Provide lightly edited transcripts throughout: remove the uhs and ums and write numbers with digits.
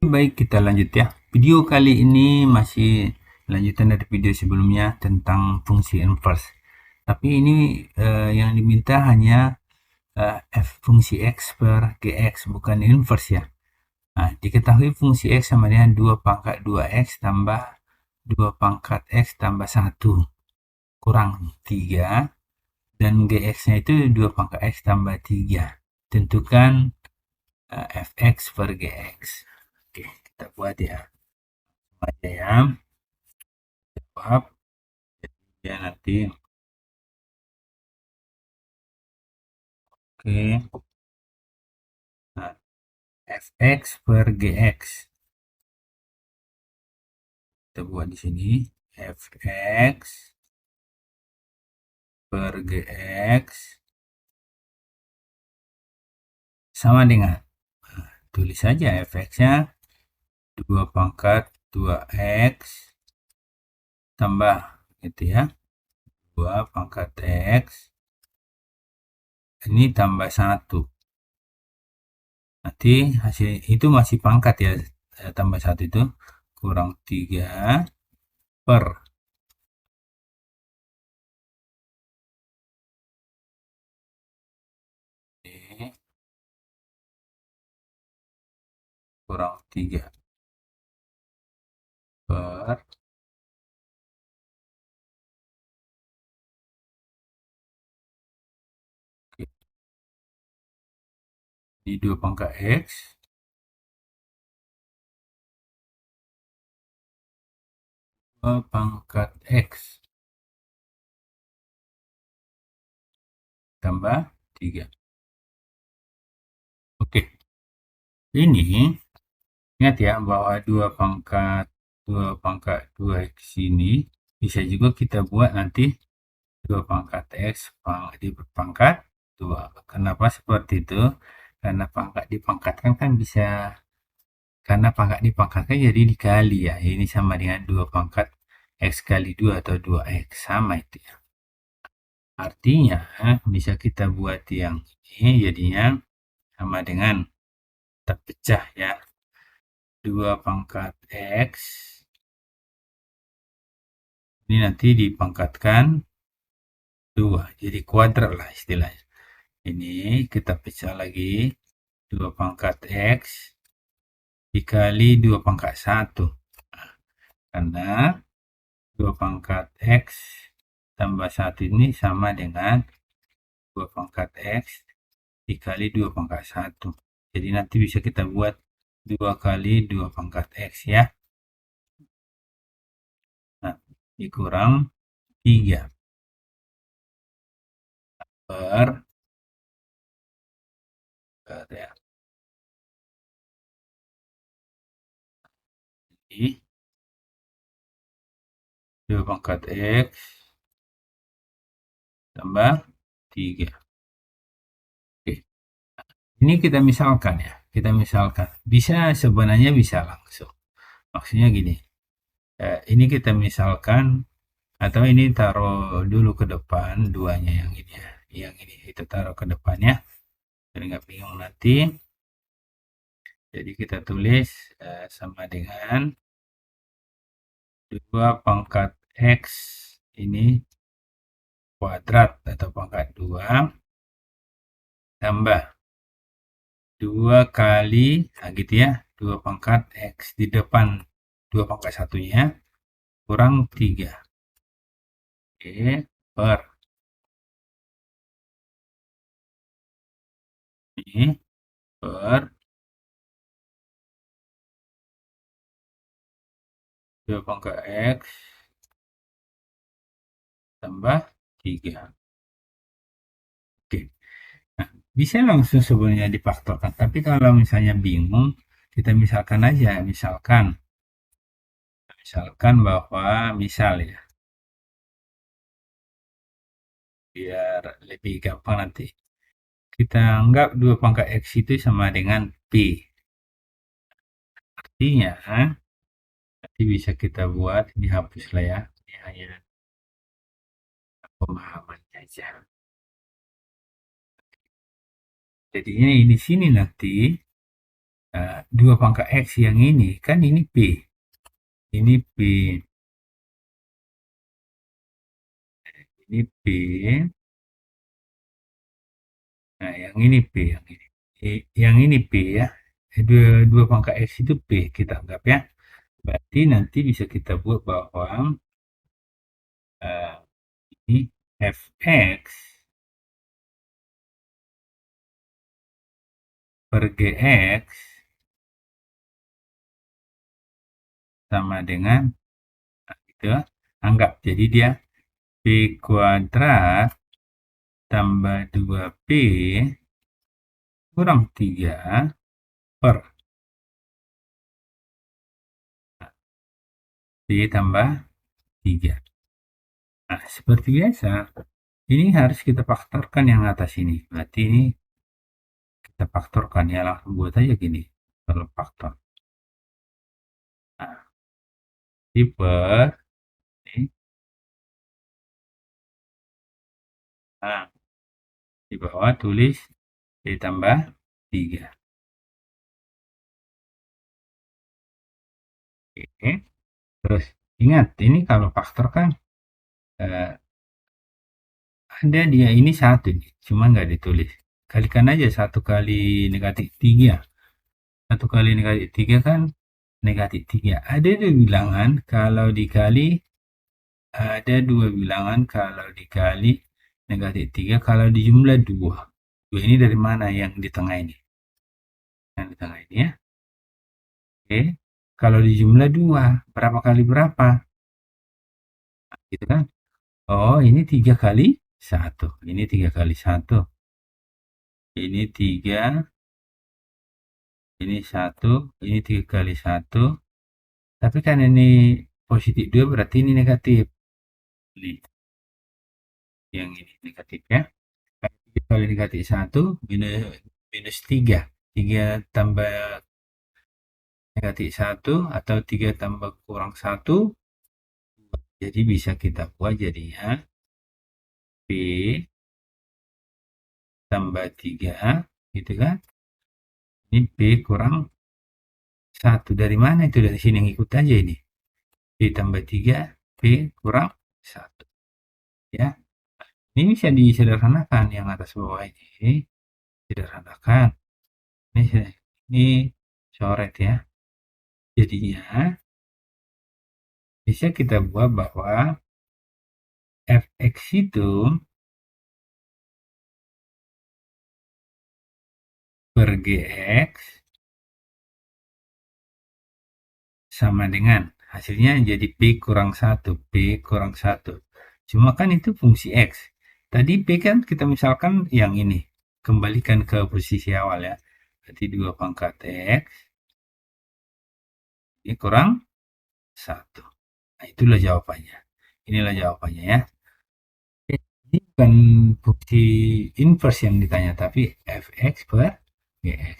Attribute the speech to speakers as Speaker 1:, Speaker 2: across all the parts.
Speaker 1: Baik, kita lanjut ya. Video kali ini masih lanjutan dari video sebelumnya tentang fungsi inverse. Tapi ini yang diminta hanya fungsi X per Gx, bukan inverse ya. Nah, diketahui fungsi X sama dengan 2 pangkat 2X tambah 2 pangkat X tambah 1 kurang 3. Dan Gx-nya itu 2 pangkat X tambah 3. Tentukan Fx per Gx. Oke, kita buat ya. Aja ya. Jawab. Ya nanti. Oke. Nah, fx per gx. Kita buat di sini. Fx per gx sama dengan, tulis saja fx-nya 2 pangkat 2x tambah gitu ya. 2 pangkat x ini tambah 1. Nanti hasil itu masih pangkat ya, tambah 1 itu kurang 3 per ini kurang 3 per di 2 pangkat x 2 pangkat x tambah 3. Oke, ini ingat ya bahwa 2 pangkat 2x ini bisa juga kita buat nanti 2 pangkat x dipangkat 2. Kenapa seperti itu? Karena pangkat dipangkatkan kan bisa, karena pangkat dipangkatkan jadi dikali ya. Ini sama dengan 2 pangkat x kali 2 atau 2x, sama itu ya. Artinya bisa kita buat yang ini jadinya sama dengan terpecah ya. 2 pangkat x ini nanti dipangkatkan 2, jadi kuadrat lah istilahnya. Ini kita pecah lagi, 2 pangkat x dikali 2 pangkat 1. Karena 2 pangkat x tambah 1 ini sama dengan 2 pangkat x dikali 2 pangkat 1. Jadi nanti bisa kita buat 2 kali 2 pangkat x ya. Nah, dikurang 3 per ya. Jadi 2 pangkat x tambah 3. Oke. Ini kita misalkan ya. Kita misalkan. Bisa, sebenarnya bisa langsung. Maksudnya gini. Ini kita misalkan, atau ini taruh dulu ke depan, duanya yang ini ya. Yang ini kita taruh ke depannya. Biar nggak bingung nanti. Jadi kita tulis sama dengan 2 pangkat x ini kuadrat atau pangkat 2 tambah 2 kali, nah gitu ya, 2 pangkat x di depan 2 pangkat satunya kurang 3. Oke, per ini per 2 pangkat x tambah 3. Oke. Nah, bisa langsung sebenarnya difaktorkan, tapi kalau misalnya bingung, kita misalkan aja, misalkan bahwa misal ya, biar lebih gampang nanti. Kita anggap 2 pangkat x itu sama dengan p. Artinya, nanti bisa kita buat, dihapuslah ya. Ini hanya pemahaman aja. Jadinya ini sini nanti 2 pangkat X yang ini, kan ini P. Ini P. Ini P. Nah, yang ini P. Yang ini. Yang ini P ya. Dua pangkat X itu P, kita anggap ya. Berarti nanti bisa kita buat bahwa eh, ini fx per gx sama dengan gitu. Anggap jadi dia p kuadrat tambah 2p kurang 3 per p tambah 3. Nah, seperti biasa, ini harus kita faktorkan yang atas ini. Berarti ini kita faktorkan ya, langsung buat aja gini. Kalau faktor. Nah, di per ini. Nah, di bawah tulis ditambah 3. Oke. Terus ingat, ini kalau faktor kan eh, ada dia ini satu nih, cuma nggak ditulis. Kalikan aja 1 kali -3. 1 kali -3 kan -3. Ada dua bilangan kalau dikali -3 kalau dijumlah 2. 2 ini dari mana yang di tengah ini? Yang di tengah ini ya. Oke. Kalau dijumlah 2, berapa kali berapa? Gitu kan? Oh, ini 3 kali 1. Ini 3 kali 1. Ini 3. Ini 1. Ini 3 kali 1. Tapi kan ini positif 2 berarti ini negatif. Ini. Yang ini negatif ya. 3 kali negatif 1 minus 3. 3 tambah negatif 1 atau 3 tambah kurang 1. Jadi bisa kita buat jadinya P tambah 3 gitu kan. Ini P kurang 1. Dari mana itu? Dari sini ngikut aja ini. P tambah 3, P kurang 1. Ya. Ini bisa disederhanakan yang atas bawah ini. Sederhanakan. Ini coret ya. Jadinya bisa kita buat bahwa fx itu per gx sama dengan hasilnya jadi P kurang 1. P kurang 1. Cuma kan itu fungsi X. Tadi P kan kita misalkan yang ini. Kembalikan ke posisi awal ya. Berarti 2 pangkat X. Ini kurang 1. Nah, itulah jawabannya. Inilah jawabannya ya. Ini bukan fungsi inverse yang ditanya, tapi fx per gx.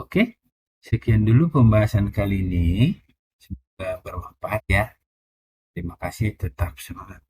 Speaker 1: Oke, sekian dulu pembahasan kali ini. Semoga bermanfaat ya. Terima kasih, tetap semangat.